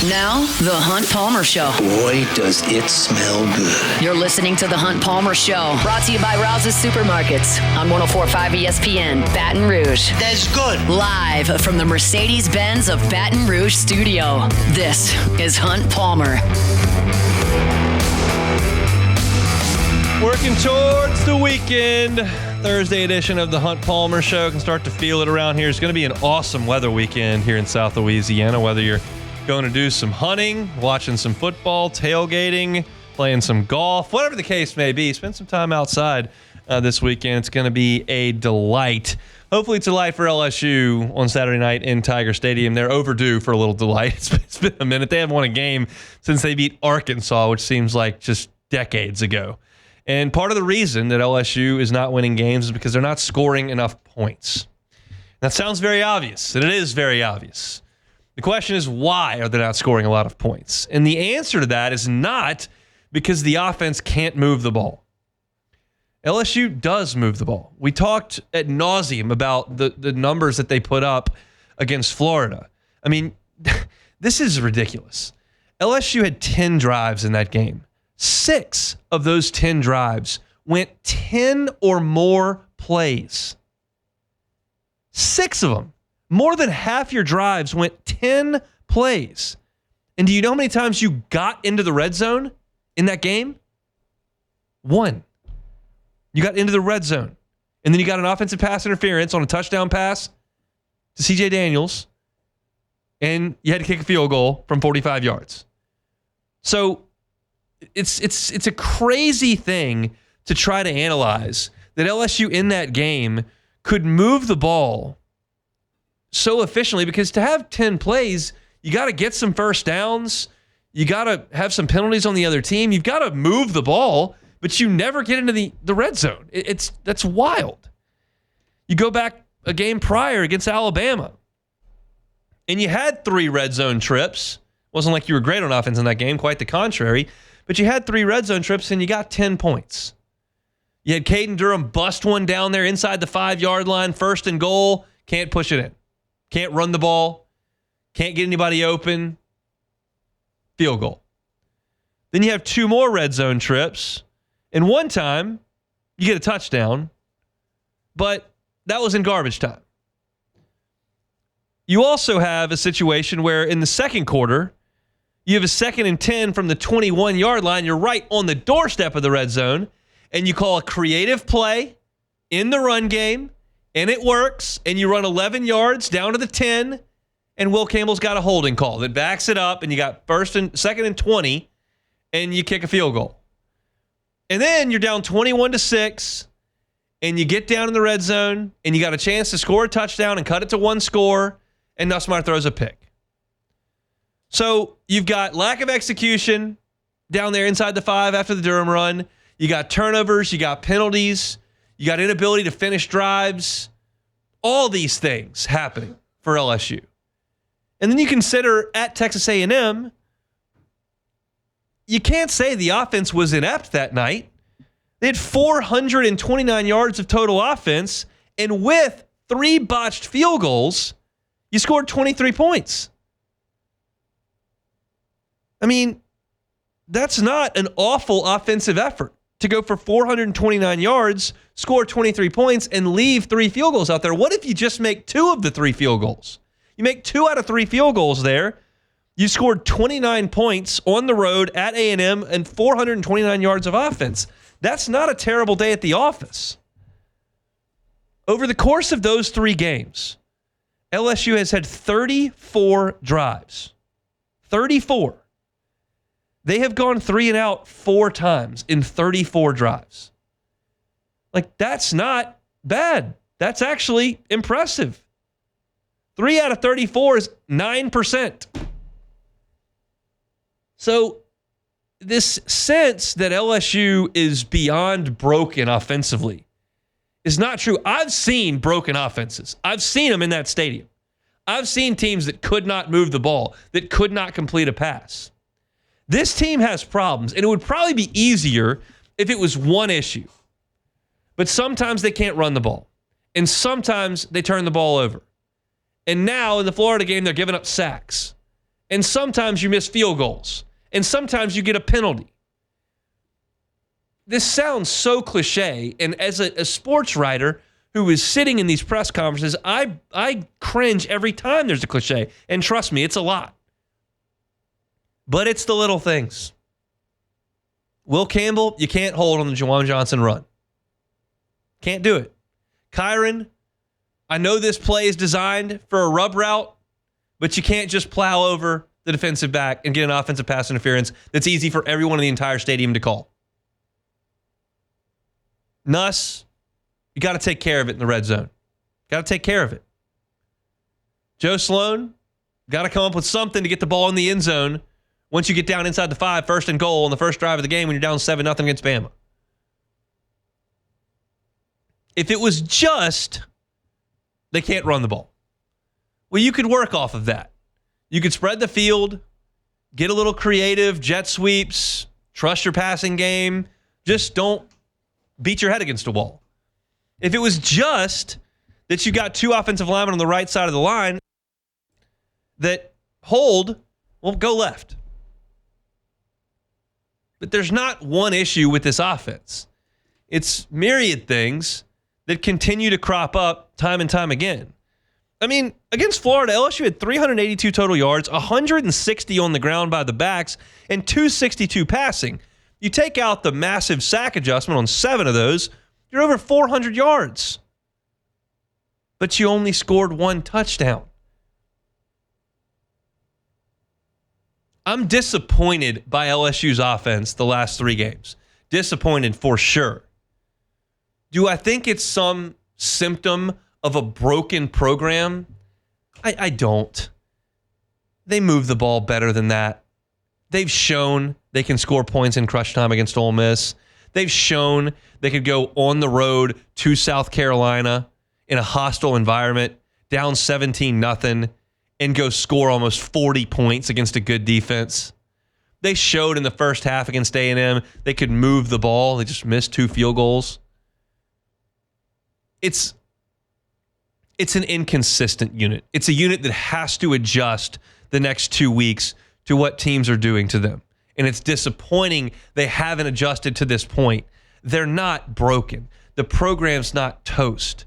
Now, The Hunt Palmer Show. Boy, does it smell good. You're listening to The Hunt Palmer Show, brought to you by Rouse's Supermarkets on 104.5 ESPN, Baton Rouge. That's good. Live from the Mercedes-Benz of Baton Rouge studio, this is Hunt Palmer. Working towards the weekend. Thursday edition of the Hunt Palmer Show. Can start to feel it around here. It's going to be an awesome weather weekend here in South Louisiana, whether you're going to do some hunting, watching some football, tailgating, playing some golf, whatever the case may be. Spend some time outside this weekend. It's going to be a delight. Hopefully it's a delight for LSU on Saturday night in Tiger Stadium. They're overdue for a little delight. It's been a minute. They haven't won a game since they beat Arkansas, which seems like just decades ago. And part of the reason that LSU is not winning games is because they're not scoring enough points. That sounds very obvious, and it is very obvious. The question is, why are they not scoring a lot of points? And the answer to that is not because the offense can't move the ball. LSU does move the ball. We talked ad nauseum about the numbers that they put up against Florida. I mean, this is ridiculous. LSU had 10 drives in that game. 6 of those 10 drives went 10 or more plays. 6 of them. More than half your drives went 10 plays. And do you know how many times you got into the red zone in that game? 1. You got into the red zone. And then you got an offensive pass interference on a touchdown pass to C.J. Daniels. And you had to kick a field goal from 45 yards. So it's a crazy thing to try to analyze that LSU in that game could move the ball so efficiently, because to have 10 plays, you got to get some first downs. You got to have some penalties on the other team. You've got to move the ball, but you never get into the red zone. That's wild. You go back a game prior against Alabama, and you had 3 red zone trips. Wasn't like you were great on offense in that game, quite the contrary, but you had 3 red zone trips and you got 10 points. You had Caden Durham bust one down there inside the 5-yard line, 1st and goal, can't push it in. Can't run the ball. Can't get anybody open. Field goal. Then you have 2 more red zone trips. And one time, you get a touchdown. But that was in garbage time. You also have a situation where in the second quarter, you have a 2nd and 10 from the 21-yard line. You're right on the doorstep of the red zone. And you call a creative play in the run game. And it works, and you run 11 yards down to the 10, and Will Campbell's got a holding call that backs it up, and you got 2nd and 20, and you kick a field goal. And then you're down 21-6, and you get down in the red zone, and you got a chance to score a touchdown and cut it to 1 score, and Nussmeier throws a pick. So you've got lack of execution down there inside the 5 after the Durham run. You got turnovers, you got penalties. You got inability to finish drives. All these things happening for LSU. And then you consider at Texas A&M, you can't say the offense was inept that night. They had 429 yards of total offense, and with 3 botched field goals, you scored 23 points. I mean, that's not an awful offensive effort to go for 429 yards, score 23 points, and leave 3 field goals out there. What if you just make 2 of the 3 field goals? You make 2 out of 3 field goals there. You scored 29 points on the road at A&M and 429 yards of offense. That's not a terrible day at the office. Over the course of those 3 games, LSU has had 34 drives. 34. They have gone 3 and out 4 times in 34 drives. Like, that's not bad. That's actually impressive. 3 out of 34 is 9%. So this sense that LSU is beyond broken offensively is not true. I've seen broken offenses. I've seen them in that stadium. I've seen teams that could not move the ball, that could not complete a pass. This team has problems, and it would probably be easier if it was one issue. But sometimes they can't run the ball, and sometimes they turn the ball over. And now in the Florida game, they're giving up sacks. And sometimes you miss field goals. And sometimes you get a penalty. This sounds so cliche. And as a sports writer who is sitting in these press conferences, I cringe every time there's a cliche. And trust me, it's a lot. But it's the little things. Will Campbell, you can't hold on the Juwan Johnson run. Can't do it. Kyron, I know this play is designed for a rub route, but you can't just plow over the defensive back and get an offensive pass interference that's easy for everyone in the entire stadium to call. Nuss, you got to take care of it in the red zone. Got to take care of it. Joe Sloan, got to come up with something to get the ball in the end zone once you get down inside the 5, 1st and goal on the first drive of the game when you're down 7-0 against Bama. If it was just they can't run the ball, well, you could work off of that. You could spread the field, get a little creative, jet sweeps, trust your passing game. Just don't beat your head against a wall. If it was just that you got 2 offensive linemen on the right side of the line that hold, well, go left. But there's not one issue with this offense. It's myriad things that continue to crop up time and time again. I mean, against Florida, LSU had 382 total yards, 160 on the ground by the backs, and 262 passing. You take out the massive sack adjustment on 7 of those, you're over 400 yards. But you only scored 1 touchdown. I'm disappointed by LSU's offense the last 3 games. Disappointed for sure. Do I think it's some symptom of a broken program? I don't. They move the ball better than that. They've shown they can score points in crunch time against Ole Miss. They've shown they could go on the road to South Carolina in a hostile environment, down 17-0, and go score almost 40 points against a good defense. They showed in the first half against A&M they could move the ball. They just missed 2 field goals. It's an inconsistent unit. It's a unit that has to adjust the next 2 weeks to what teams are doing to them. And it's disappointing they haven't adjusted to this point. They're not broken. The program's not toast.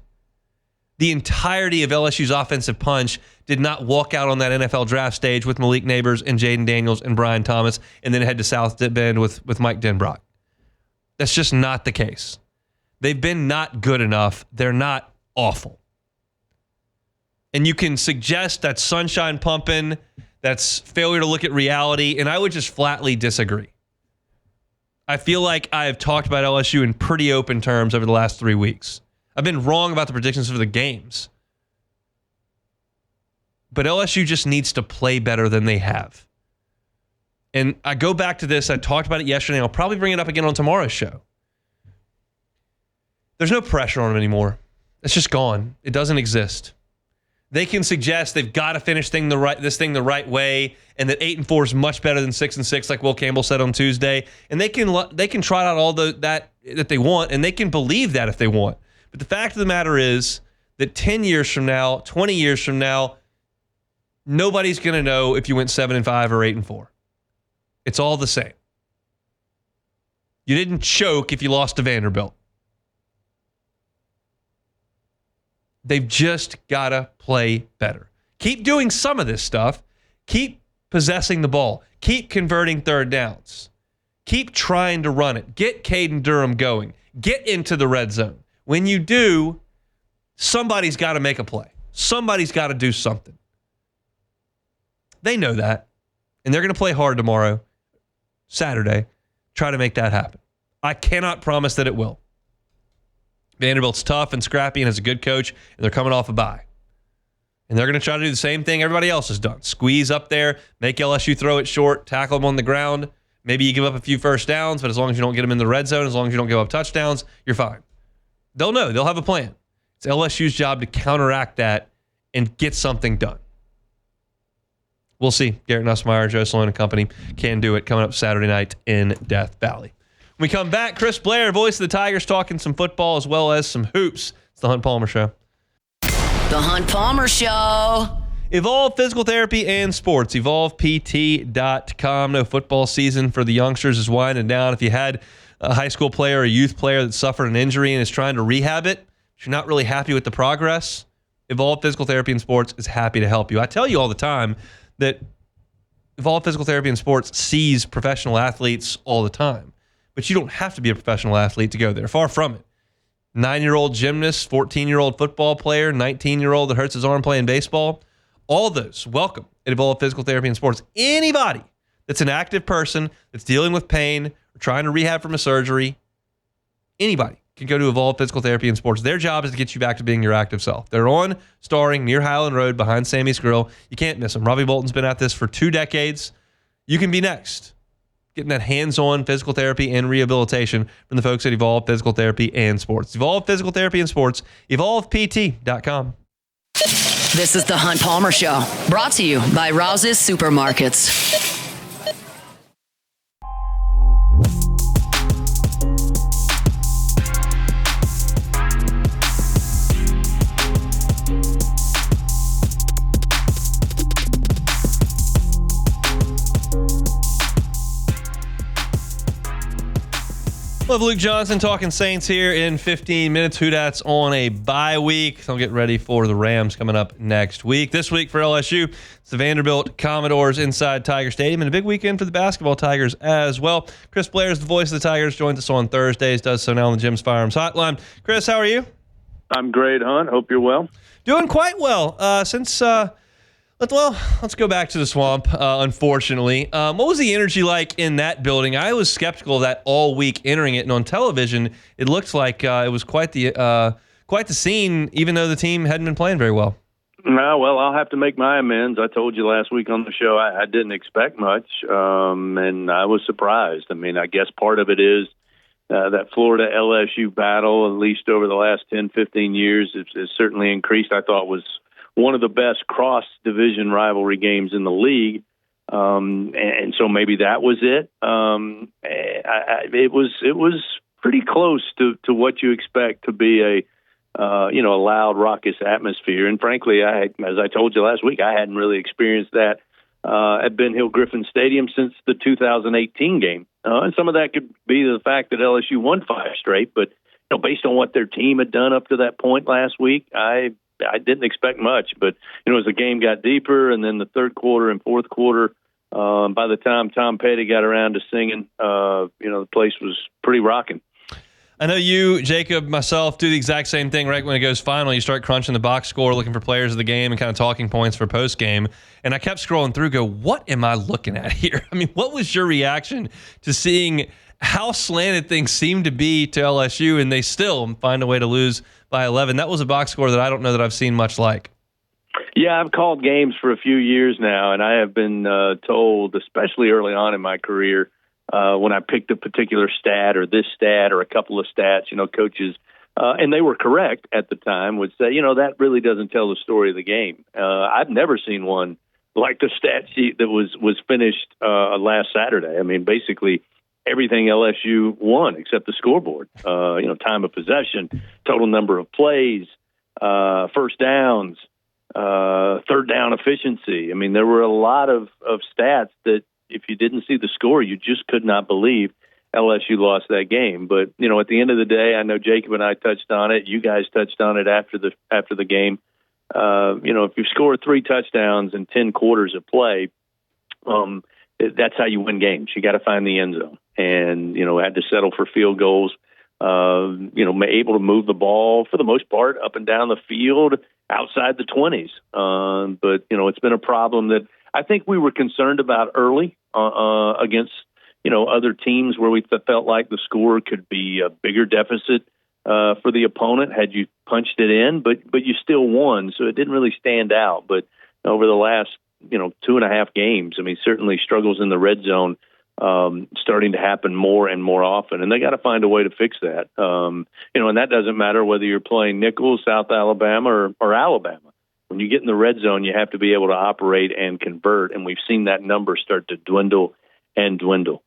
The entirety of LSU's offensive punch did not walk out on that NFL draft stage with Malik Neighbors and Jaden Daniels and Brian Thomas and then head to South Bend with Mike Denbrock. That's just not the case. They've been not good enough. They're not awful. And you can suggest that's sunshine pumping, that's failure to look at reality, and I would just flatly disagree. I feel like I have talked about LSU in pretty open terms over the last 3 weeks. I've been wrong about the predictions for the games. But LSU just needs to play better than they have. And I go back to this. I talked about it yesterday. I'll probably bring it up again on tomorrow's show. There's no pressure on them anymore. It's just gone. It doesn't exist. They can suggest they've got to finish this thing the right way, and that 8-4 is much better than 6-6, like Will Campbell said on Tuesday. And they can trot out all that they want, and they can believe that if they want. But the fact of the matter is that 10 years from now, 20 years from now, nobody's going to know if you went 7-5 or 8-4. It's all the same. You didn't choke if you lost to Vanderbilt. They've just got to play better. Keep doing some of this stuff. Keep possessing the ball. Keep converting third downs. Keep trying to run it. Get Caden Durham going. Get into the red zone. When you do, somebody's got to make a play. Somebody's got to do something. They know that. And they're going to play hard tomorrow, Saturday, try to make that happen. I cannot promise that it will. Vanderbilt's tough and scrappy and has a good coach, and they're coming off a bye. And they're going to try to do the same thing everybody else has done. Squeeze up there, make LSU throw it short, tackle them on the ground. Maybe you give up a few first downs, but as long as you don't get them in the red zone, as long as you don't give up touchdowns, you're fine. They'll know. They'll have a plan. It's LSU's job to counteract that and get something done. We'll see. Garrett Nussmeier, Joe Sloan and company can do it coming up Saturday night in Death Valley. When we come back, Chris Blair, voice of the Tigers, talking some football as well as some hoops. It's the Hunt Palmer Show. The Hunt Palmer Show. Evolve Physical Therapy and Sports, evolvept.com. No, football season for the youngsters is winding down. If you had a high school player or a youth player that suffered an injury and is trying to rehab it, if you're not really happy with the progress, Evolve Physical Therapy and Sports is happy to help you. I tell you all the time that Evolve Physical Therapy and Sports sees professional athletes all the time, but you don't have to be a professional athlete to go there. Far from it. 9-year-old gymnast, 14-year-old football player, 19-year-old that hurts his arm playing baseball, all those welcome at Evolve Physical Therapy and Sports. Anybody that's an active person that's dealing with pain or trying to rehab from a surgery, anybody can go to Evolve Physical Therapy and Sports. Their job is to get you back to being your active self. They're on Starring near Highland Road behind Sammy's Grill. You can't miss them. Robbie Bolton's been at this for 2 decades. You can be next. Getting that hands-on physical therapy and rehabilitation from the folks at Evolve Physical Therapy and Sports. Evolve Physical Therapy and Sports, evolvept.com. This is the Hunt Palmer Show, brought to you by Rouse's Supermarkets. Love Luke Johnson talking Saints here in 15 minutes. Who Dat's on a bye week. They'll get ready for the Rams coming up next week. This week for LSU, it's the Vanderbilt Commodores inside Tiger Stadium, and a big weekend for the basketball Tigers as well. Chris Blair is the voice of the Tigers, joins us on Thursdays, does so now on the Jim's Firearms Hotline. Chris, how are you? I'm great, Hunt. Hope you're well. Doing quite well. Let's go back to the Swamp, unfortunately. What was the energy like in that building? I was skeptical of that all week entering it, and on television, it looked like it was quite the scene, even though the team hadn't been playing very well. No, well, I'll have to make my amends. I told you last week on the show I didn't expect much, and I was surprised. I mean, I guess part of it is that Florida-LSU battle, at least over the last 10, 15 years, has certainly increased. I thought was one of the best cross-division rivalry games in the league, and so maybe that was it. It was pretty close to what you expect to be a loud, raucous atmosphere. And frankly, as I told you last week, I hadn't really experienced that at Ben Hill Griffin Stadium since the 2018 game. And some of that could be the fact that LSU won 5 straight, but based on what their team had done up to that point last week, I didn't expect much, but, as the game got deeper and then the third quarter and fourth quarter, by the time Tom Petty got around to singing, the place was pretty rocking. I know you, Jacob, myself, do the exact same thing right when it goes final. You start crunching the box score, looking for players of the game and kind of talking points for post-game. And I kept scrolling through, what am I looking at here? I mean, what was your reaction to seeing how slanted things seem to be to LSU, and they still find a way to lose by 11. That was a box score that I don't know that I've seen much like. Yeah, I've called games for a few years now, and I have been told, especially early on in my career, when I picked a particular stat or this stat or a couple of stats, coaches, and they were correct at the time, would say, that really doesn't tell the story of the game. I've never seen one like the stat sheet that was finished last Saturday. I mean, basically everything LSU won except the scoreboard. Time of possession, total number of plays, first downs, third down efficiency. I mean, there were a lot of stats that if you didn't see the score, you just could not believe LSU lost that game. But, at the end of the day, I know Jacob and I touched on it. You guys touched on it after the game. If you score 3 touchdowns in 10 quarters of play, that's how you win games. You got to find the end zone. And, had to settle for field goals, able to move the ball for the most part up and down the field outside the 20s. But, it's been a problem that I think we were concerned about early against, other teams where we felt like the score could be a bigger deficit for the opponent had you punched it in, but you still won. So it didn't really stand out. But over the last, 2.5 games, I mean, certainly struggles in the red zone starting to happen more and more often, and they got to find a way to fix that. And that doesn't matter whether you're playing Nichols, South Alabama, or Alabama. When you get in the red zone, you have to be able to operate and convert, and we've seen that number start to dwindle and dwindle.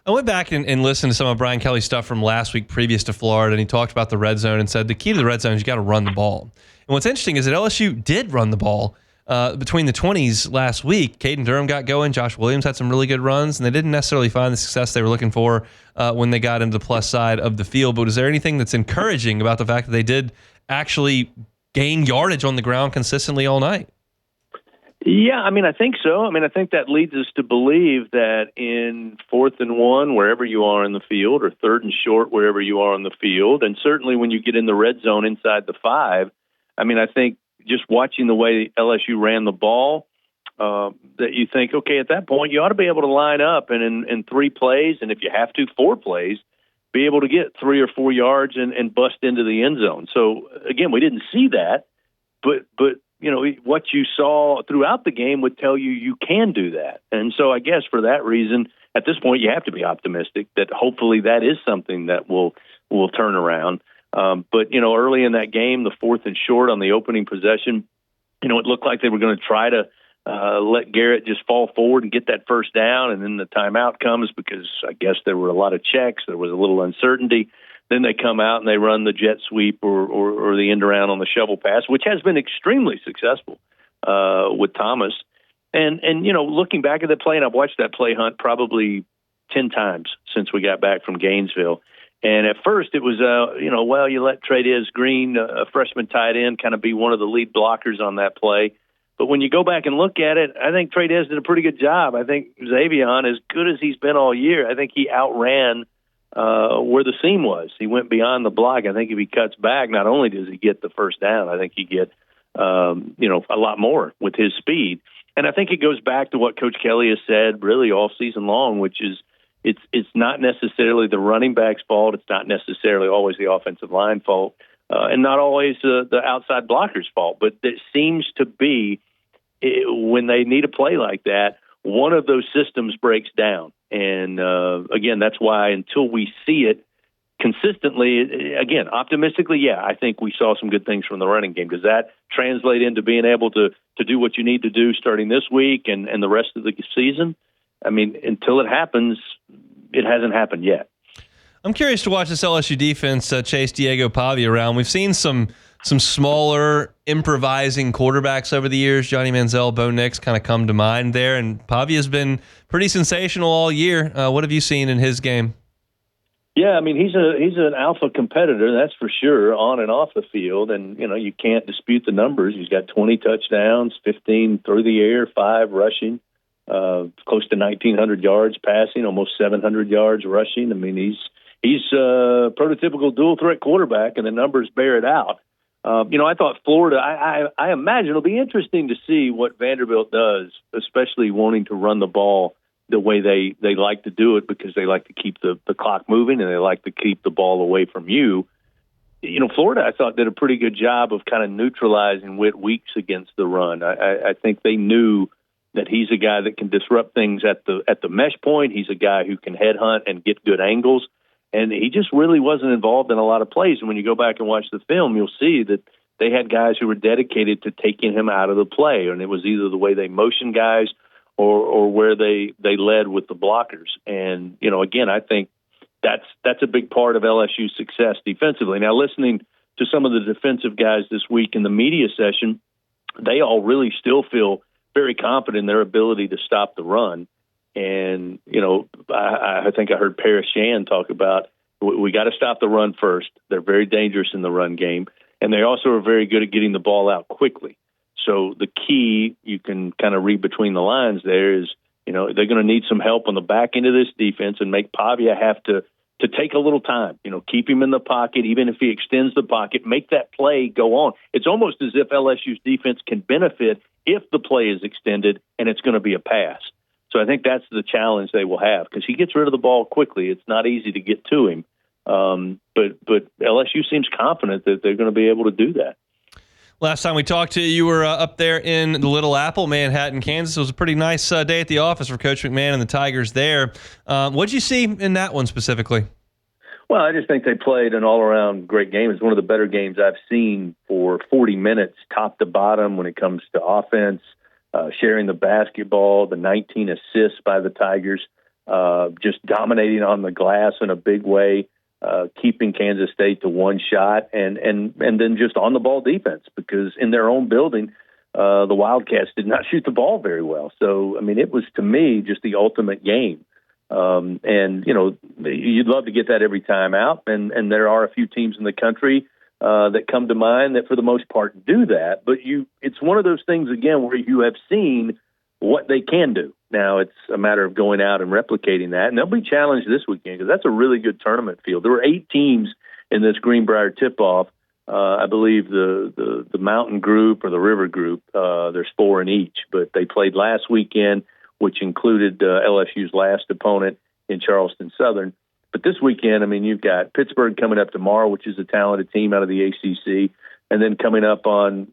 I went back and listened to some of Brian Kelly's stuff from last week previous to Florida, and he talked about the red zone and said the key to the red zone is you got to run the ball. And what's interesting is that LSU did run the ball between the 20s last week. Caden Durham got going. Josh Williams had some really good runs, and they didn't necessarily find the success they were looking for when they got into the plus side of the field. But is there anything that's encouraging about the fact that they did actually gain yardage on the ground consistently all night? Yeah, I think so. I think that leads us to believe that in 4th and 1, wherever you are in the field, or 3rd and short, wherever you are in the field, and certainly when you get in the red zone inside the 5, I think just watching the way LSU ran the ball, that you think, okay, at that point, you ought to be able to line up and in 3 plays, and if you have to, 4 plays, be able to get 3 or 4 yards and bust into the end zone. So, again, we didn't see that, but what you saw throughout the game would tell you can do that. And so I guess for that reason, at this point, you have to be optimistic that hopefully that is something that will turn around. But early in that game, the 4th and short on the opening possession, it looked like they were going to try to let Garrett just fall forward and get that first down. And then the timeout comes because I guess there were a lot of checks. There was a little uncertainty. Then they come out and they run the jet sweep or the end around on the shovel pass, which has been extremely successful with Thomas. And looking back at the play, and I've watched that play hunt probably 10 times since we got back from Gainesville. And at first it was, you let Trey'Dez Green, a freshman tight end, kind of be one of the lead blockers on that play. But when you go back and look at it, I think Trey'Dez did a pretty good job. I think Xavier, as good as he's been all year, I think he outran where the seam was. He went beyond the block. I think if he cuts back, not only does he get the first down, I think he get a lot more with his speed. And I think it goes back to what Coach Kelly has said really all season long, which is it's not necessarily the running back's fault. It's not necessarily always the offensive line fault, and not always the outside blocker's fault. But it seems to be when they need a play like that, one of those systems breaks down. And, again, that's why until we see it consistently, again, optimistically, yeah, I think we saw some good things from the running game. Does that translate into being able to do what you need to do starting this week and the rest of the season? Until it happens, it hasn't happened yet. I'm curious to watch this LSU defense chase Diego Pavia around. We've seen some smaller improvising quarterbacks over the years. Johnny Manziel, Bo Nix kind of come to mind there, and Pavia's been pretty sensational all year. What have you seen in his game? Yeah, he's an alpha competitor, that's for sure, on and off the field, and you can't dispute the numbers. He's got 20 touchdowns, 15 through the air, 5 rushing, close to 1,900 yards passing, almost 700 yards rushing. He's a prototypical dual threat quarterback, and the numbers bear it out. I thought Florida, I imagine it'll be interesting to see what Vanderbilt does, especially wanting to run the ball the way they like to do it because they like to keep the clock moving and they like to keep the ball away from you. Florida, I thought, did a pretty good job of kind of neutralizing Whit Weeks against the run. I think they knew that he's a guy that can disrupt things at the mesh point. He's a guy who can headhunt and get good angles. And he just really wasn't involved in a lot of plays. And when you go back and watch the film, you'll see that they had guys who were dedicated to taking him out of the play. And it was either the way they motioned guys or where they led with the blockers. And, again, I think that's a big part of LSU's success defensively. Now, listening to some of the defensive guys this week in the media session, they all really still feel very confident in their ability to stop the run. And, I think I heard Paris Shan talk about we got to stop the run first. They're very dangerous in the run game. And they also are very good at getting the ball out quickly. So the key, you can kind of read between the lines there, is, they're going to need some help on the back end of this defense and make Pavia have to take a little time, keep him in the pocket, even if he extends the pocket, make that play go on. It's almost as if LSU's defense can benefit if the play is extended and it's going to be a pass. So I think that's the challenge they will have because he gets rid of the ball quickly. It's not easy to get to him. But LSU seems confident that they're going to be able to do that. Last time we talked to you, you were up there in the Little Apple, Manhattan, Kansas. It was a pretty nice day at the office for Coach McMahon and the Tigers there. What did you see in that one specifically? Well, I just think they played an all-around great game. It's one of the better games I've seen for 40 minutes, top to bottom, when it comes to offense. Sharing the basketball, the 19 assists by the Tigers, just dominating on the glass in a big way, keeping Kansas State to one shot, and then just on the ball defense, because in their own building, the Wildcats did not shoot the ball very well. So, I mean, it was, to me, just the ultimate game. And, you'd love to get that every time out. And there are a few teams in the country that come to mind that, for the most part, do that. But it's one of those things, again, where you have seen what they can do. Now it's a matter of going out and replicating that. And they'll be challenged this weekend because that's a really good tournament field. There were 8 teams in this Greenbrier tip-off. I believe the Mountain Group or the River Group, there's 4 in each. But they played last weekend, which included LSU's last opponent in Charleston Southern. But this weekend, I mean, you've got Pittsburgh coming up tomorrow, which is a talented team out of the ACC. And then coming up on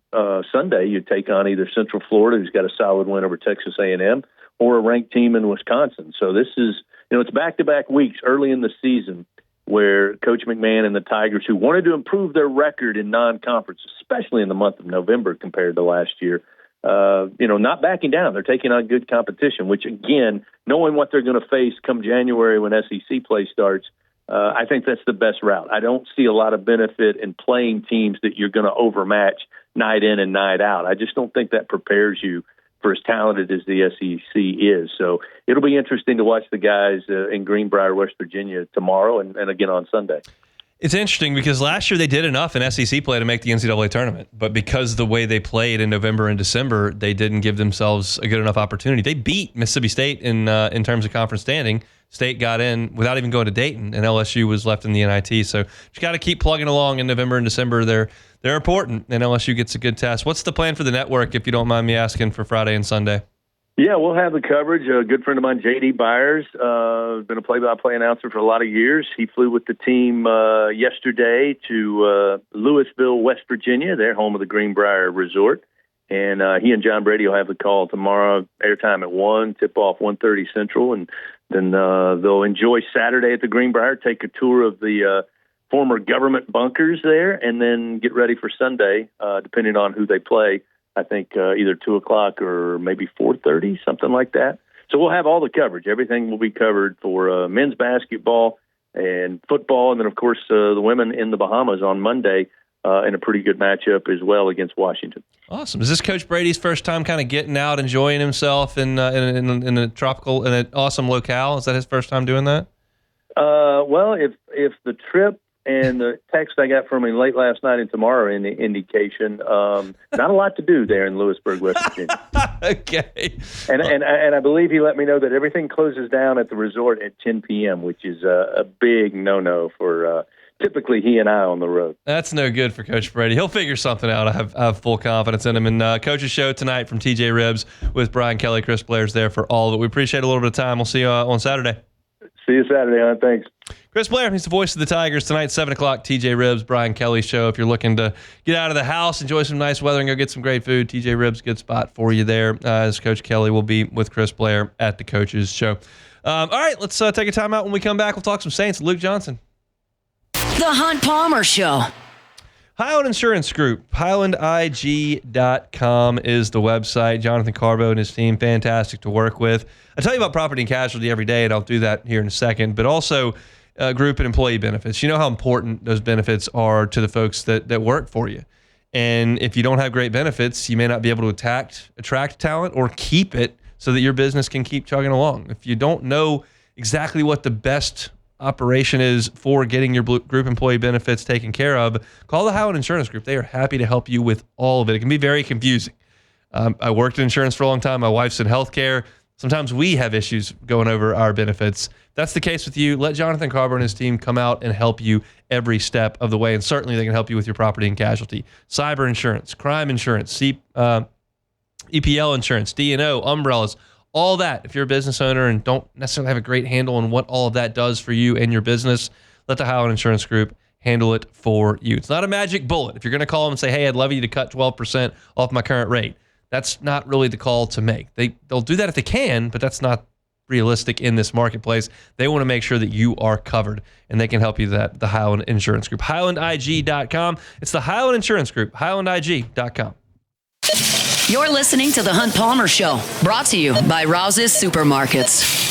Sunday, you take on either Central Florida, who's got a solid win over Texas A&M, or a ranked team in Wisconsin. So this is, it's back-to-back weeks early in the season where Coach McMahon and the Tigers, who wanted to improve their record in non-conference, especially in the month of November compared to last year, not backing down. They're taking on good competition, which, again, knowing what they're going to face come January when SEC play starts, I think that's the best route. I don't see a lot of benefit in playing teams that you're going to overmatch night in and night out. I just don't think that prepares you for as talented as the SEC is. So it'll be interesting to watch the guys in Greenbrier, West Virginia tomorrow and again on Sunday. It's interesting because last year they did enough in SEC play to make the NCAA tournament, but because the way they played in November and December, they didn't give themselves a good enough opportunity. They beat Mississippi State in terms of conference standing. State got in without even going to Dayton, and LSU was left in the NIT. So you got to keep plugging along in November and December. They're important, and LSU gets a good test. What's the plan for the network, if you don't mind me asking, for Friday and Sunday? Yeah, we'll have the coverage. A good friend of mine, J.D. Byers, been a play-by-play announcer for a lot of years. He flew with the team yesterday to Louisville, West Virginia, their home of the Greenbrier Resort. And he and John Brady will have the call tomorrow, airtime at 1, tip-off 1:30 Central. And then they'll enjoy Saturday at the Greenbrier, take a tour of the former government bunkers there, and then get ready for Sunday, depending on who they play. I think either 2 o'clock or maybe 4:30, something like that. So we'll have all the coverage. Everything will be covered for men's basketball and football, and then, of course, the women in the Bahamas on Monday in a pretty good matchup as well against Washington. Awesome. Is this Coach Brady's first time kind of getting out, enjoying himself in a tropical, in an awesome locale? Is that his first time doing that? Well, if the trip and the text I got from him late last night and tomorrow in the indication, not a lot to do there in Lewisburg, West Virginia. Okay. And I believe he let me know that everything closes down at the resort at 10 p.m., which is a big no-no for typically he and I on the road. That's no good for Coach Brady. He'll figure something out. I have full confidence in him. And Coach's show tonight from TJ Ribs with Brian Kelly. Chris Blair's there for all of it. We appreciate a little bit of time. We'll see you on Saturday. See you Saturday, hon. Thanks. Chris Blair, he's the voice of the Tigers tonight, 7 o'clock, TJ Ribs, Brian Kelly show. If you're looking to get out of the house, enjoy some nice weather, and go get some great food, TJ Ribs, good spot for you there, as Coach Kelly will be with Chris Blair at the Coach's show. All right, let's take a time out. When we come back, we'll talk some Saints. Luke Johnson. The Hunt Palmer Show. Highland Insurance Group, HighlandIG.com is the website. Jonathan Carbo and his team, fantastic to work with. I tell you about property and casualty every day, and I'll do that here in a second, but also group and employee benefits. You know how important those benefits are to the folks that work for you. And if you don't have great benefits, you may not be able to attract talent or keep it so that your business can keep chugging along. If you don't know exactly what the best operation is for getting your group employee benefits taken care of, call the Highland Insurance Group. They are happy to help you with all of it. It can be very confusing. I worked in insurance for a long time. My wife's in healthcare. Sometimes we have issues going over our benefits. If that's the case with you, let Jonathan Carver and his team come out and help you every step of the way. And certainly they can help you with your property and casualty, cyber insurance, crime insurance, EPL insurance, D&O, umbrellas, all that. If you're a business owner and don't necessarily have a great handle on what all of that does for you and your business, let the Highland Insurance Group handle it for you. It's not a magic bullet. If you're going to call them and say, hey, I'd love you to cut 12% off my current rate, that's not really the call to make. They'll do that if they can, but that's not realistic in this marketplace. They want to make sure that you are covered, and they can help you that. The Highland Insurance Group, HighlandIG.com. It's the Highland Insurance Group, HighlandIG.com. You're listening to The Hunt Palmer Show, brought to you by Rouse's Supermarkets.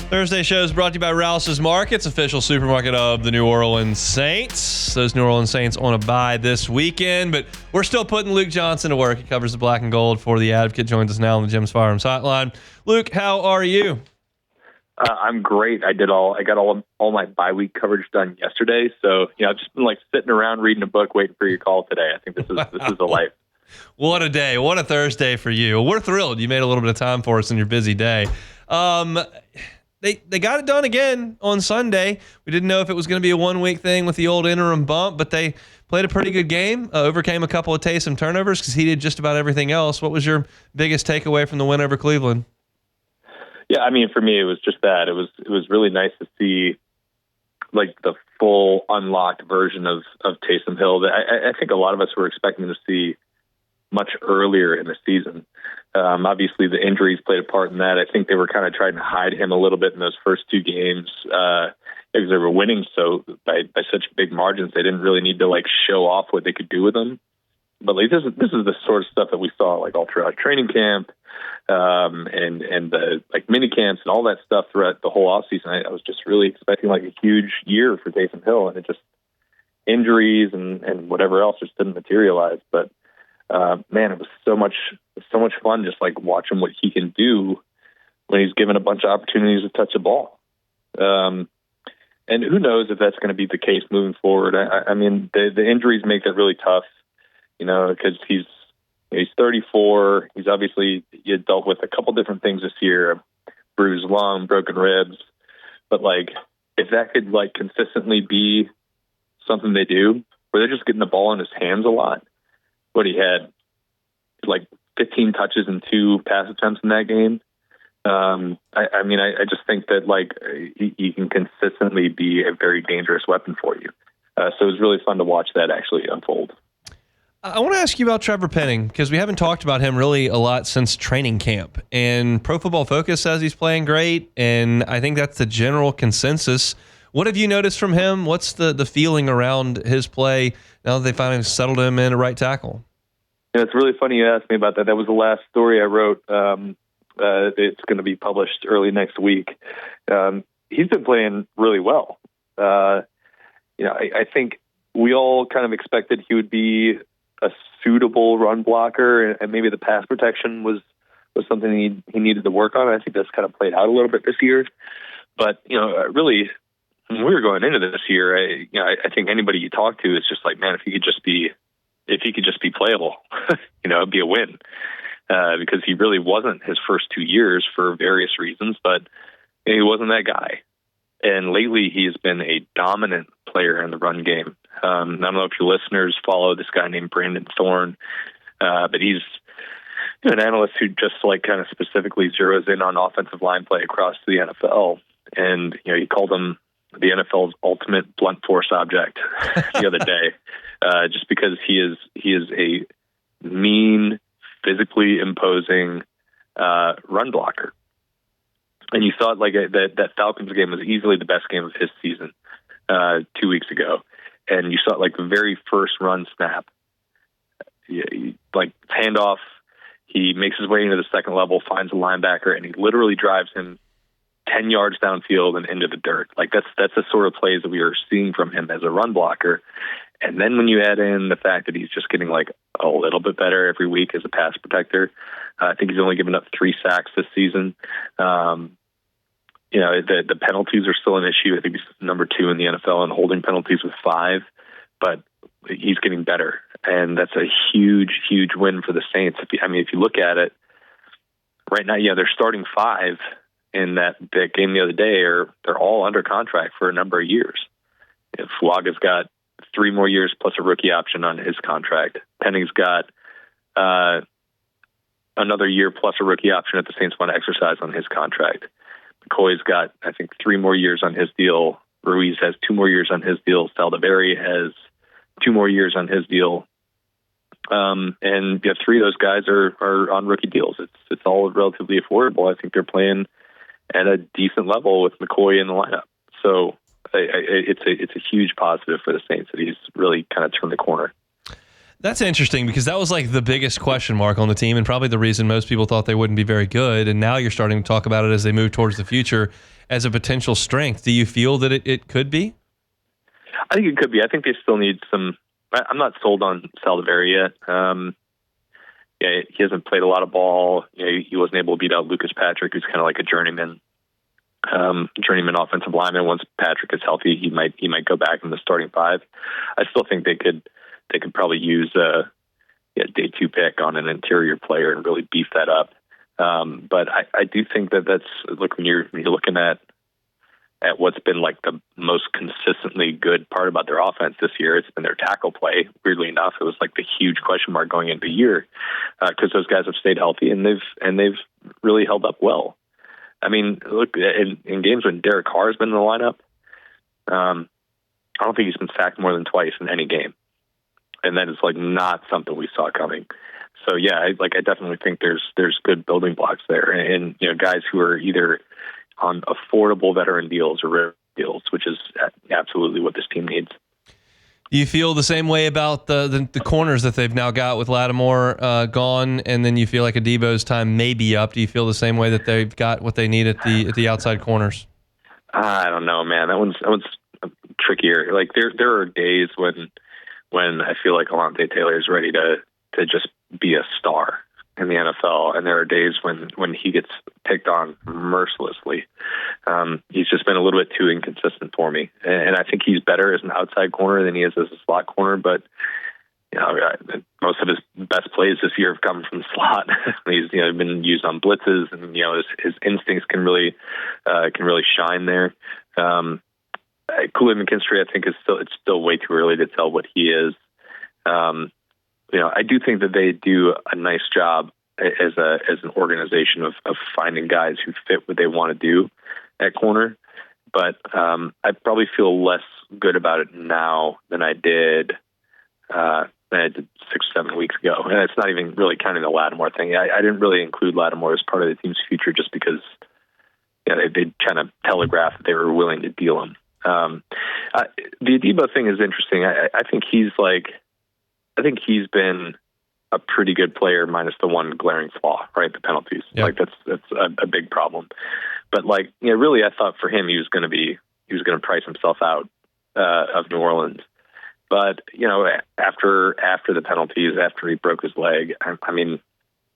Thursday show is brought to you by Rouse's Markets, official supermarket of the New Orleans Saints. Those New Orleans Saints on a bye this weekend, but we're still putting Luke Johnson to work. He covers the black and gold for the Advocate. Joins us now on the Jim's Firearms Hotline. Luke, how are you? I'm great. I got all my bye week coverage done yesterday, so I've just been sitting around reading a book, waiting for your call today. I think this is a life. What a day! What a Thursday for you. We're thrilled you made a little bit of time for us in your busy day. They got it done again on Sunday. We didn't know if it was going to be a 1 week thing with the old interim bump, but they played a pretty good game, overcame a couple of Taysom turnovers because he did just about everything else. What was your biggest takeaway from the win over Cleveland? Yeah, I mean, for me, it was just that. It was really nice to see the full unlocked version of Taysom Hill that I think a lot of us were expecting to see much earlier in the season. Obviously, the injuries played a part in that. I think they were kind of trying to hide him a little bit in those first two games because they were winning by such big margins. They didn't really need to show off what they could do with him. But this is the sort of stuff that we saw all throughout training camp and the mini camps and all that stuff throughout the whole offseason. I was just really expecting a huge year for Taysom Hill, and it just injuries and whatever else just didn't materialize. But man, it was so much fun just watching what he can do when he's given a bunch of opportunities to touch the ball. And who knows if that's going to be the case moving forward. I mean, the injuries make it really tough, because he's 34. He's obviously dealt with a couple different things this year, bruised lung, broken ribs. But if that could consistently be something they do, where they're just getting the ball in his hands a lot. What he had 15 touches and 2 pass attempts in that game. I just think that he can consistently be a very dangerous weapon for you. So it was really fun to watch that actually unfold. I want to ask you about Trevor Penning because we haven't talked about him really a lot since training camp. And Pro Football Focus says he's playing great, and I think that's the general consensus. What have you noticed from him? What's the feeling around his play now that they finally settled him in a right tackle? It's really funny you asked me about that. That was the last story I wrote. It's going to be published early next week. He's been playing really well. I think we all kind of expected he would be a suitable run blocker, and maybe the pass protection was something he needed to work on. I think that's kind of played out a little bit this year. But, really, when we were going into this year, I think anybody you talk to is just man, if he could just be playable, it'd be a win. Because he really wasn't his first 2 years for various reasons, but he wasn't that guy. And lately he's been a dominant player in the run game. I don't know if your listeners follow this guy named Brandon Thorne, but he's an analyst who just kind of specifically zeroes in on offensive line play across the NFL. And, he called him the NFL's ultimate blunt force object the other day, just because he is a mean, physically imposing run blocker. And you saw it that Falcons game was easily the best game of his season 2 weeks ago. And you saw it the very first run snap. Handoff, he makes his way into the second level, finds a linebacker, and he literally drives him 10 yards downfield and into the dirt. That's the sort of plays that we are seeing from him as a run blocker. And then when you add in the fact that he's just getting a little bit better every week as a pass protector, I think he's only given up 3 sacks this season. The penalties are still an issue. I think he's number 2 in the NFL in holding penalties with 5, but he's getting better. And that's a huge, huge win for the Saints. If you look at it right now, they're starting 5 in that game the other day, they're all under contract for a number of years. Fuaga's got 3 more years plus a rookie option on his contract. Penning's got another year plus a rookie option if the Saints want to exercise on his contract. McCoy's got, I think, 3 more years on his deal. Ruiz has 2 more years on his deal. Saldivari has 2 more years on his deal. And 3 of those guys are on rookie deals. It's all relatively affordable. I think they're playing at a decent level with McCoy in the lineup. So it's a huge positive for the Saints that he's really kind of turned the corner. That's interesting because that was like the biggest question mark on the team and probably the reason most people thought they wouldn't be very good. And now you're starting to talk about it as they move towards the future as a potential strength. Do you feel that it could be? I think it could be. I think they still need some. I'm not sold on Saldivari yet. Yeah, he hasn't played a lot of ball. He wasn't able to beat out Lucas Patrick, who's kind of like a journeyman offensive lineman. Once Patrick is healthy, he might go back in the starting five. I still think they could probably use a day 2 pick on an interior player and really beef that up. But I do think that's look when you're looking at what's been like the most consistently good part about their offense this year. It's been their tackle play. Weirdly enough, it was like the huge question mark going into the year because those guys have stayed healthy and they've really held up well. I mean, look in games when Derek Carr has been in the lineup, I don't think he's been sacked more than twice in any game, and that is like not something we saw coming. So yeah, I definitely think there's good building blocks there, and guys who are either on affordable veteran deals or rare deals, which is absolutely what this team needs. Do you feel the same way about the corners that they've now got with Lattimore gone, and then you feel like Adebo's time may be up? Do you feel the same way that they've got what they need at the outside corners? I don't know, man. That one's trickier. Like there are days when I feel like Alontae Taylor is ready to just be a star in the NFL, and there are days when he gets picked on mercilessly. He's just been a little bit too inconsistent for me, and I think he's better as an outside corner than he is as a slot corner. But most of his best plays this year have come from the slot. He's been used on blitzes, and his instincts can really shine there. Kool-Aid McKinstry, I think it's still way too early to tell what he is. I do think that they do a nice job as an organization of finding guys who fit what they want to do at corner. But I probably feel less good about it now than I did 6 or 7 weeks ago. And it's not even really counting the Lattimore thing. I didn't really include Lattimore as part of the team's future just because they kind of telegraphed that they were willing to deal him. The Adebo thing is interesting. I think he's been a pretty good player, minus the one glaring flaw, right? The penalties. Yep. Like that's a big problem. But really, I thought for him he was going to price himself out of New Orleans. But after the penalties, after he broke his leg, I mean,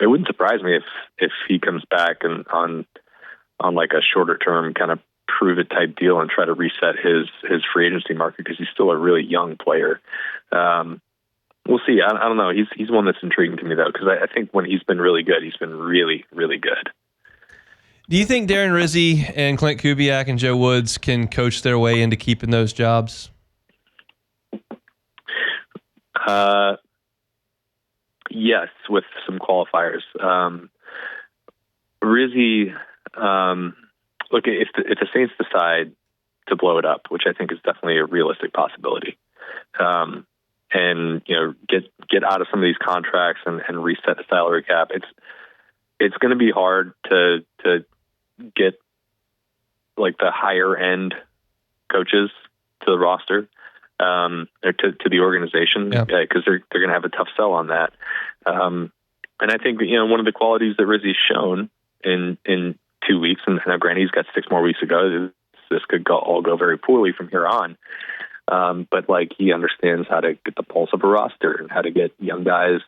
it wouldn't surprise me if he comes back and on like a shorter term kind of prove it type deal and try to reset his free agency market because he's still a really young player. We'll see. I don't know. He's one that's intriguing to me though, because I think when he's been really good, he's been really, really good. Do you think Darren Rizzi and Clint Kubiak and Joe Woods can coach their way into keeping those jobs? Yes, with some qualifiers. Rizzi, look, if the Saints decide to blow it up, which I think is definitely a realistic possibility, and get out of some of these contracts and reset the salary cap, it's going to be hard to get like the higher end coaches to the roster, or to the organization, because they're going to have a tough sell on that. And I think one of the qualities that Rizzi's shown in 2 weeks, and now granted he's got 6 more weeks to go. This could all go very poorly from here on. But he understands how to get the pulse of a roster and how to get young guys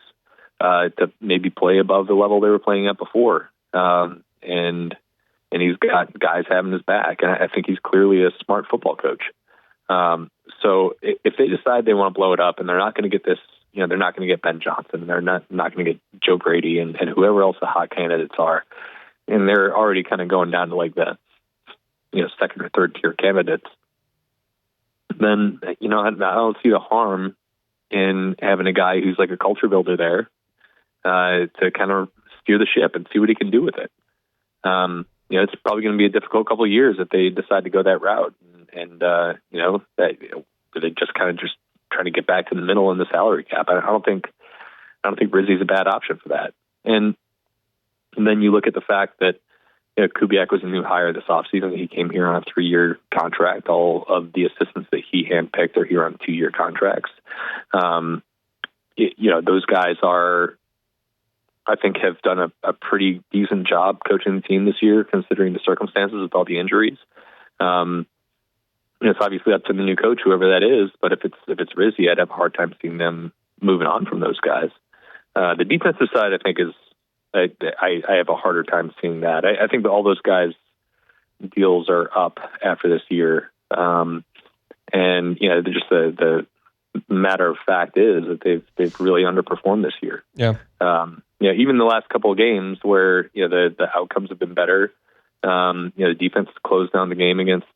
to maybe play above the level they were playing at before. And he's got guys having his back. And I think he's clearly a smart football coach. So if they decide they want to blow it up and they're not going to get this, they're not going to get Ben Johnson, they're not going to get Joe Brady and whoever else the hot candidates are, and they're already kind of going down to like the second or third tier candidates, then I don't see the harm in having a guy who's like a culture builder there to kind of steer the ship and see what he can do with it. It's probably going to be a difficult couple of years if they decide to go that route, and that they just kind of just trying to get back to the middle in the salary cap. I don't think Rizzi's a bad option for that. And then you look at the fact that Kubiak was a new hire this offseason. He came here on a 3-year contract. All of the assistants that he handpicked are here on 2-year contracts. those guys I think have done a pretty decent job coaching the team this year, considering the circumstances with all the injuries. It's obviously up to the new coach, whoever that is. But if it's Rizzi, I'd have a hard time seeing them moving on from those guys. The defensive side, I think, is I have a harder time seeing that. I think that all those guys' deals are up after this year, and just the matter of fact is that they've really underperformed this year. Yeah. Even the last couple of games where the outcomes have been better. The defense closed down the game against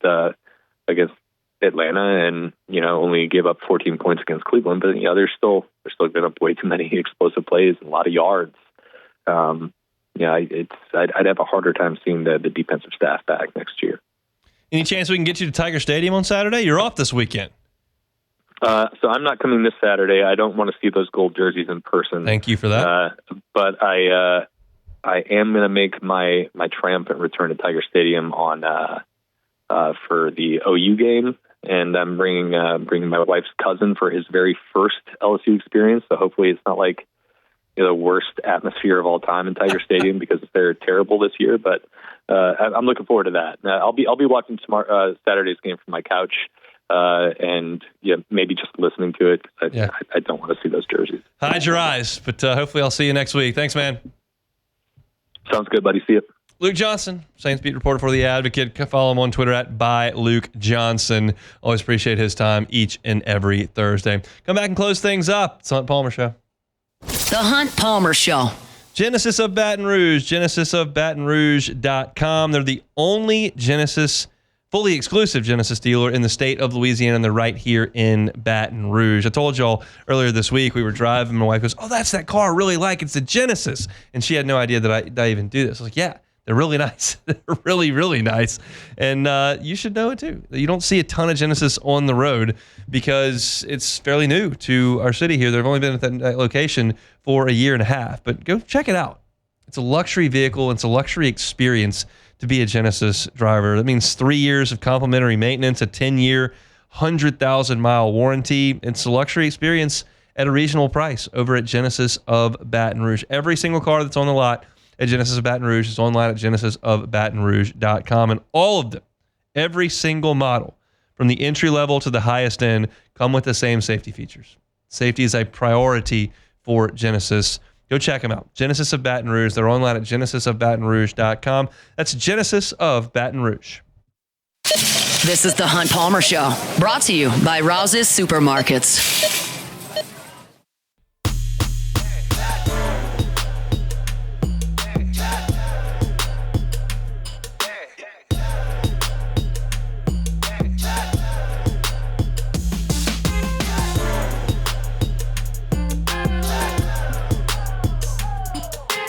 Atlanta and only gave up 14 points against Cleveland, but they're still giving up way too many explosive plays and a lot of yards. I'd have a harder time seeing the defensive staff back next year. Any chance we can get you to Tiger Stadium on Saturday? You're off this weekend. So I'm not coming this Saturday. I don't want to see those gold jerseys in person. Thank you for that. But I am going to make my triumphant return to Tiger Stadium on for the OU game, and I'm bringing my wife's cousin for his very first LSU experience. So hopefully it's not like the worst atmosphere of all time in Tiger Stadium because they're terrible this year. But I'm looking forward to that. I'll be watching Saturday's game from my couch. And maybe just listening to it. I don't want to see those jerseys. Hide your eyes, but hopefully I'll see you next week. Thanks, man. Sounds good, buddy. See you. Luke Johnson, Saints beat reporter for The Advocate. Follow him on Twitter at @ByLukeJohnson. Always appreciate his time each and every Thursday. Come back and close things up. It's the Hunt Palmer Show. The Hunt Palmer Show. Genesis of Baton Rouge, genesisofbatonrouge.com. They're the only fully exclusive Genesis dealer in the state of Louisiana, and they're right here in Baton Rouge. I told y'all earlier this week we were driving, my wife goes, "Oh, that's that car I really like. It's a Genesis." And she had no idea that I even do this. I was like, yeah, they're really nice. They're really, really nice. And you should know it too. You don't see a ton of Genesis on the road because it's fairly new to our city here. They've only been at that location for a year and a half, but go check it out. It's a luxury vehicle. It's a luxury experience to be a Genesis driver. That means 3 years of complimentary maintenance, a 10-year, 100,000-mile warranty. It's a luxury experience at a reasonable price over at Genesis of Baton Rouge. Every single car that's on the lot at Genesis of Baton Rouge is online at genesisofbatonrouge.com. And all of them, every single model, from the entry level to the highest end, come with the same safety features. Safety is a priority for Genesis. Go check them out. Genesis of Baton Rouge. They're online at genesisofbatonrouge.com. That's Genesis of Baton Rouge. This is the Hunt Palmer Show, brought to you by Rouse's Supermarkets.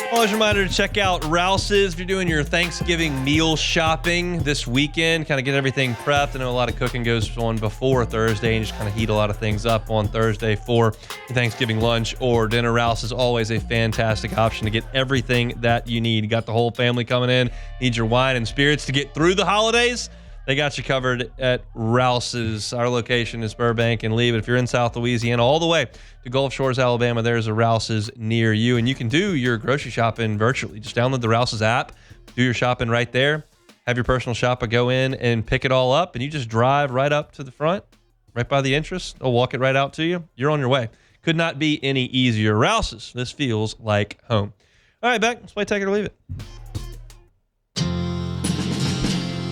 Always a reminder to check out Rouse's if you're doing your Thanksgiving meal shopping this weekend. Kind of get everything prepped. I know a lot of cooking goes on before Thursday and just kind of heat a lot of things up on Thursday for your Thanksgiving lunch or dinner. Rouse is always a fantastic option to get everything that you need. You got the whole family coming in, need your wine and spirits to get through the holidays. They got you covered at Rouse's. Our location is Burbank and Lee, but if you're in South Louisiana, all the way to Gulf Shores, Alabama, there's a Rouse's near you. And you can do your grocery shopping virtually. Just download the Rouse's app, do your shopping right there, have your personal shopper go in and pick it all up, and you just drive right up to the front, right by the entrance. They'll walk it right out to you. You're on your way. Could not be any easier. Rouse's, this feels like home. All right, Beck, let's play Take It or Leave It.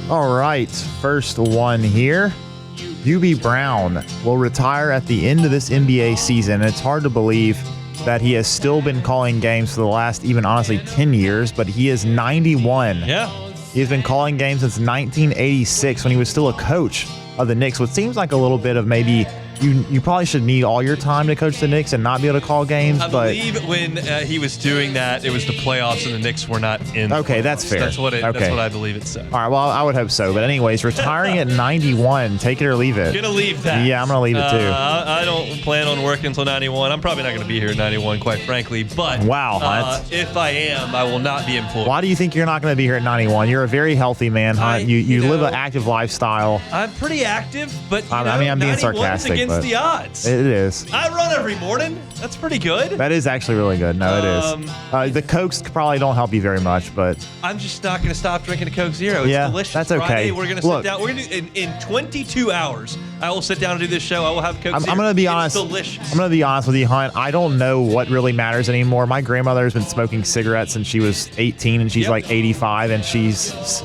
All right, first one here. Hubie Brown will retire at the end of this NBA season. It's hard to believe that he has still been calling games for the last, even honestly, 10 years, but he is 91. Yeah. He's been calling games since 1986 when he was still a coach of the Knicks. What seems like a little bit of maybe you probably should need all your time to coach the Knicks and not be able to call games. I believe when he was doing that, it was the playoffs and the Knicks were not in. Okay, that's fair. That's what I believe it said. All right, well, I would hope so. But anyways, retiring at 91, take it or leave it. Gonna leave that. Yeah, I'm gonna leave it too. I don't plan on working until 91. I'm probably not gonna be here at 91, quite frankly. But wow, Hunt. If I am, I will not be employed. Why do you think you're not gonna be here at 91? You're a very healthy man, Hunt. You live an active lifestyle. I'm pretty active, but I mean, I'm being sarcastic. against the odds. It is. I run every morning. That's pretty good. That is actually really good. No, it is. The Cokes probably don't help you very much, but I'm just not going to stop drinking a Coke Zero. It's delicious. That's okay. Friday, we're going to sit down. We're going to do in 22 hours. I will sit down and do this show. I will have Coke Zero. I'm going to be honest. It's delicious. I'm going to be honest with you, Hunt. I don't know what really matters anymore. My grandmother has been smoking cigarettes since she was 18, and she's like 85, and she's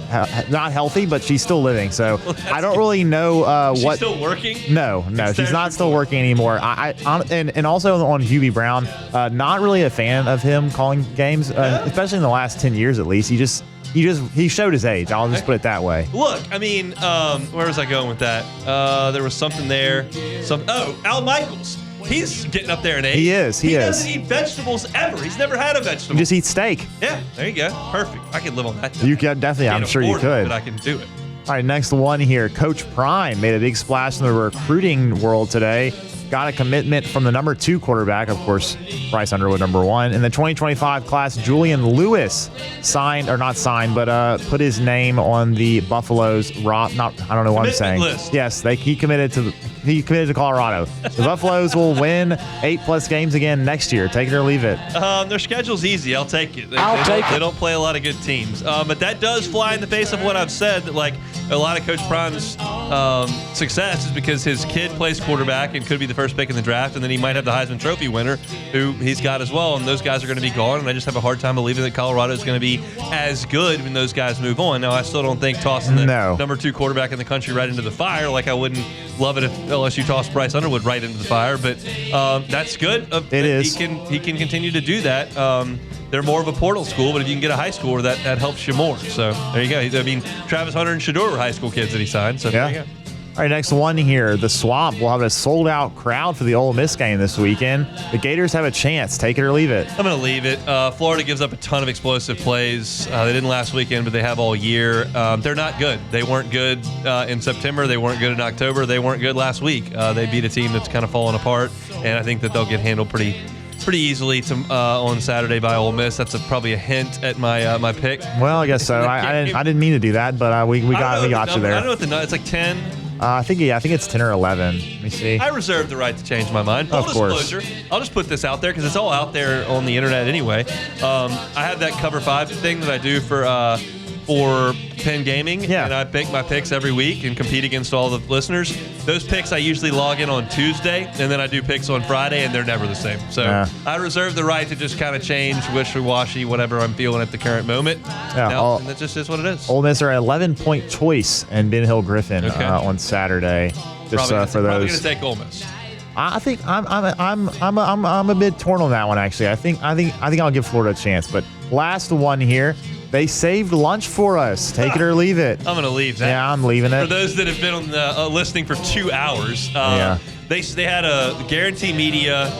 not healthy, but she's still living. So I don't really know She's what. still working? No, she's not still working anymore. And also on Hubie Brown, not really a fan of him calling games, especially in the last 10 years at least. He showed his age. I'll just put it that way. Look, I mean, where was I going with that? There was something there. Al Michaels. He's getting up there in age. He is. He doesn't eat vegetables ever. He's never had a vegetable. He just eats steak. Yeah, there you go. Perfect. I could live on that. You can definitely. I'm sure you could. But I can do it. All right, next one here. Coach Prime made a big splash in the recruiting world today. Got a commitment from the number 2 quarterback, of course, Bryce Underwood, number 1. In the 2025 class, Julian Lewis put his name on the Buffalo's I don't know what I'm saying. List. Yes, he committed to Colorado. The Buffaloes will win 8+ games again next year. Take it or leave it. Their schedule's easy. I'll take it. They don't play a lot of good teams. But that does fly in the face of what I've said, that like a lot of Coach Prime's success is because his kid plays quarterback and could be the first pick in the draft, and then he might have the Heisman Trophy winner, who he's got as well, and those guys are going to be gone, and I just have a hard time believing that Colorado is going to be as good when those guys move on. Now, I still don't think tossing the number 2 quarterback in the country right into the fire, like I wouldn't love it if LSU tossed Bryce Underwood right into the fire, but that's good. It is. He can continue to do that. They're more of a portal school, but if you can get a high schooler, that helps you more. So there you go. I mean, Travis Hunter and Shador were high school kids that he signed, so there you go. All right, next one here. The Swamp will have a sold-out crowd for the Ole Miss game this weekend. The Gators have a chance. Take it or leave it. I'm going to leave it. Florida gives up a ton of explosive plays. They didn't last weekend, but they have all year. They're not good. They weren't good in September. They weren't good in October. They weren't good last week. They beat a team that's kind of fallen apart, and I think that they'll get handled pretty easily on Saturday by Ole Miss. That's probably a hint at my pick. Well, I guess so. I didn't mean to do that, but we got you there. I don't know what it's like 10. I think it's 10 or 11. Let me see. I reserve the right to change my mind. Full disclosure, I'll just put this out there because it's all out there on the internet anyway. I have that Cover 5 thing that I do for Penn Gaming, and I pick my picks every week and compete against all the listeners. Those picks I usually log in on Tuesday, and then I do picks on Friday, and they're never the same. So I reserve the right to just kind of change wishy-washy whatever I'm feeling at the current moment. And that just is what it is. Ole Miss are an 11-point choice in Ben Hill Griffin on Saturday. Just for those. Probably going to take Ole Miss. I think I'm a bit torn on that one actually. I think I'll give Florida a chance. But last one here. They saved lunch for us. Take it or leave it. I'm going to leave that. Yeah, I'm leaving it. For those that have been on the listening for 2 hours, they had a Guarantee Media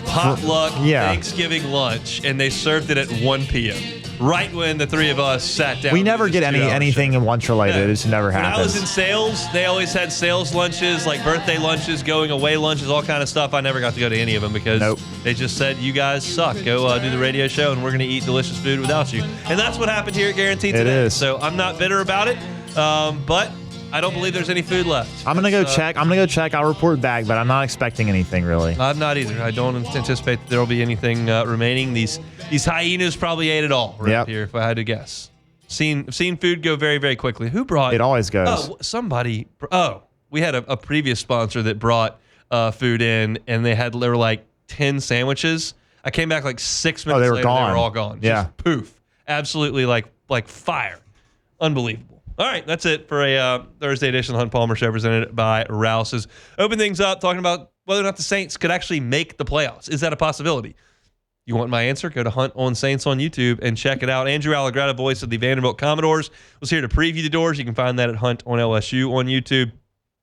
potluck Thanksgiving lunch, and they served it at 1 p.m. Right when the three of us sat down. We never get anything lunch related. It just never happens. When I was in sales, they always had sales lunches, like birthday lunches, going away lunches, all kind of stuff. I never got to go to any of them because they just said, you guys suck. Go do the radio show, and we're going to eat delicious food without you. And that's what happened here at Guaranteed today. It is. So I'm not bitter about it, but I don't believe there's any food left. I'm going to go check. I'll report back, but I'm not expecting anything really. I'm not either. I don't anticipate that there will be anything remaining. These hyenas probably ate it all here, if I had to guess. Seen food go very, very quickly. Who brought? It always goes. Oh, somebody. Oh, we had a previous sponsor that brought food in, and they were like 10 sandwiches. I came back like 6 minutes later. Gone. They were all gone. Yeah. Just poof. Absolutely like fire. Unbelievable. All right, that's it for a Thursday edition of the Hunt Palmer Show presented by Rouse's. Open things up, talking about whether or not the Saints could actually make the playoffs. Is that a possibility? You want my answer? Go to Hunt on Saints on YouTube and check it out. Andrew Allegretta, voice of the Vanderbilt Commodores, was here to preview the doors. You can find that at Hunt on LSU on YouTube.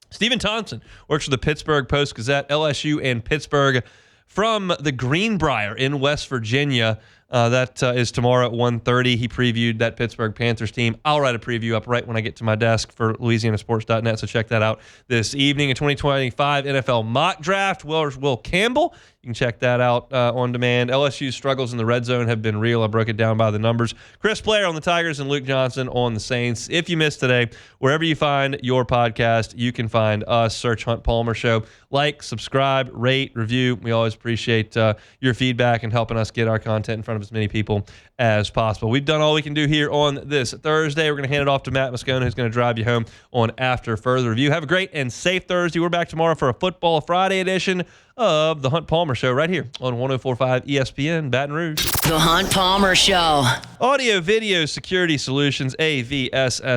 Stephen Thompson works for the Pittsburgh Post-Gazette, LSU and Pittsburgh from the Greenbrier in West Virginia. That is tomorrow at 1:30. He previewed that Pittsburgh Panthers team. I'll write a preview up right when I get to my desk for LouisianaSports.net, so check that out this evening. A 2025 NFL mock draft. Will Campbell. You can check that out on demand. LSU's struggles in the red zone have been real. I broke it down by the numbers. Chris Blair on the Tigers and Luke Johnson on the Saints. If you missed today, wherever you find your podcast, you can find us. Search Hunt Palmer Show. Like, subscribe, rate, review. We always appreciate your feedback and helping us get our content in front of as many people as possible. We've done all we can do here on this Thursday. We're going to hand it off to Matt Moscona, who's going to drive you home on After Further Review. Have a great and safe Thursday. We're back tomorrow for a Football Friday edition of the Hunt Palmer Show right here on 104.5 ESPN Baton Rouge. The Hunt Palmer Show. Audio Video Security Solutions, avssla.com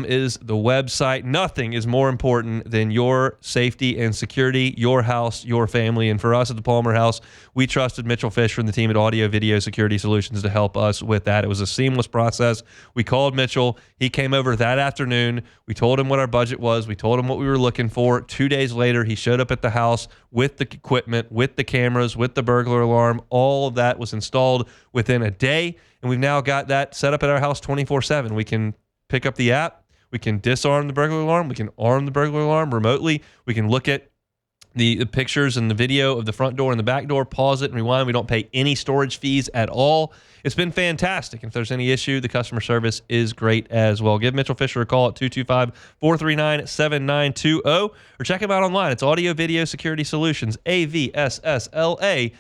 is the website. Nothing is more important than your safety and security, your house, your family. And for us at the Palmer House, we trusted Mitchell Fisher and the team at Audio Video Security Solutions to help us with that. It was a seamless process. We called Mitchell. He came over that afternoon. We told him what our budget was. We told him what we were looking for. 2 days later, he showed up at the house with the equipment, with the cameras, with the burglar alarm. All of that was installed within a day, and we've now got that set up at our house 24/7. We can pick up the app. We can disarm the burglar alarm. We can arm the burglar alarm remotely. We can look at the pictures and the video of the front door and the back door, pause it and rewind. We don't pay any storage fees at all. It's been fantastic. If there's any issue, the customer service is great as well. Give Mitchell Fisher a call at 225-439-7920 or check him out online. It's Audio Video Security Solutions, avssla.com.